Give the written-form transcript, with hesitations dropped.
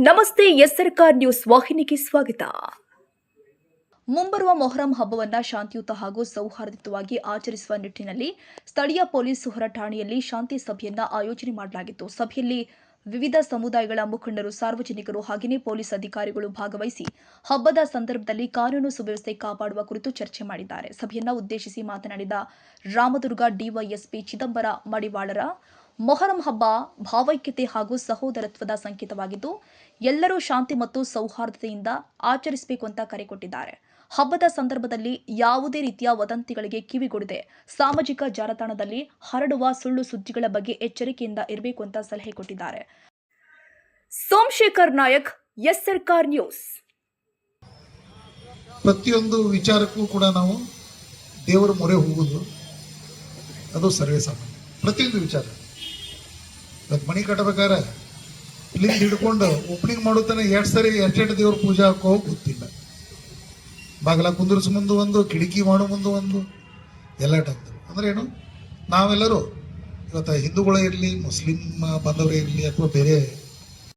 ನಮಸ್ತೆ ಎಸ್ಸರ್ಕಾರ್ ನ್ಯೂಸ್ ವಾಹಿನಿಗೆ ಸ್ವಾಗತ. ಮುಂಬರುವ ಮೊಹರಂ ಹಬ್ಬವನ್ನು ಶಾಂತಿಯುತ ಹಾಗೂ ಸೌಹಾರ್ದಯುತವಾಗಿ ಆಚರಿಸುವ ನಿಟ್ಟಿನಲ್ಲಿ ಸ್ಥಳೀಯ ಪೊಲೀಸ್ ಹೊರಠಾಣೆಯಲ್ಲಿ ಶಾಂತಿ ಸಭೆಯನ್ನು ಆಯೋಜನೆ ಮಾಡಲಾಗಿತ್ತು. ಸಭೆಯಲ್ಲಿ ವಿವಿಧ ಸಮುದಾಯಗಳ ಮುಖಂಡರು, ಸಾರ್ವಜನಿಕರು ಹಾಗೆಯೇ ಪೊಲೀಸ್ ಅಧಿಕಾರಿಗಳು ಭಾಗವಹಿಸಿ ಹಬ್ಬದ ಸಂದರ್ಭದಲ್ಲಿ ಕಾನೂನು ಸುವ್ಯವಸ್ಥೆ ಕಾಪಾಡುವ ಕುರಿತು ಚರ್ಚೆ ಮಾಡಿದ್ದಾರೆ. ಸಭೆಯನ್ನು ಉದ್ದೇಶಿಸಿ ಮಾತನಾಡಿದ ರಾಮದುರ್ಗ ಡಿವೈಎಸ್ಪಿ ಚಿದಂಬರ ಮಡಿವಾಳರ, ಮೊಹರಂ ಹಬ್ಬ ಭಾವೈಕ್ಯತೆ ಹಾಗೂ ಸಹೋದರತ್ವದ ಸಂಕೇತವಾಗಿದ್ದು ಎಲ್ಲರೂ ಶಾಂತಿ ಮತ್ತು ಸೌಹಾರ್ದತೆಯಿಂದ ಆಚರಿಸಬೇಕು ಅಂತ ಕರೆ ಕೊಟ್ಟಿದ್ದಾರೆ. ಹಬ್ಬದ ಸಂದರ್ಭದಲ್ಲಿ ಯಾವುದೇ ರೀತಿಯ ವದಂತಿಗಳಿಗೆ ಕಿವಿಗೊಡದೆ ಸಾಮಾಜಿಕ ಜಾಲತಾಣದಲ್ಲಿ ಹರಡುವ ಸುಳ್ಳು ಸುದ್ದಿಗಳ ಬಗ್ಗೆ ಎಚ್ಚರಿಕೆಯಿಂದ ಇರಬೇಕು ಅಂತ ಸಲಹೆ ಕೊಟ್ಟಿದ್ದಾರೆ. ಸೋಮಶೇಖರ್ ನಾಯಕ್, ಎಸ್ಸರ್ಕಾರ್ ನ್ಯೂಸ್. ಪ್ರತಿಯೊಂದು ವಿಚಾರಕ್ಕೂ ಕೂಡ ನಾವು ದೇವರ ಮೊರೆ ಹೋಗುದು ಅದು ಸರ್ವೇ ಸಾಮಾನ್ಯ. ಪ್ರತಿಯೊಂದು ವಿಚಾರ ಮಣಿ ಕಟ್ಟಬೇಕಾದ್ರೆ ಇಲ್ಲಿಂದ ಹಿಡ್ಕೊಂಡು ಓಪನಿಂಗ್ ಮಾಡೋತನ ಎರಡು ಸರಿ ಎಷ್ಟು ದೇವ್ರ ಪೂಜೆ ಹಾಕೋ ಗೊತ್ತಿಲ್ಲ. ಬಾಗಲ ಕುಂದರ್ಸ್ ಮುಂದೆ ಒಂದು, ಕಿಟಕಿ ಮಾಡೋ ಮುಂದೆ ಒಂದು, ಎಲ್ಲ ಟೈಮ್ದು ಅಂದ್ರೆ ಏನು, ನಾವೆಲ್ಲರೂ ಇವತ್ತು ಹಿಂದೂಗಳೇ ಇರಲಿ, ಮುಸ್ಲಿಂ ಬಾಂಧವರೇ ಇರಲಿ ಅಥವಾ ಬೇರೆ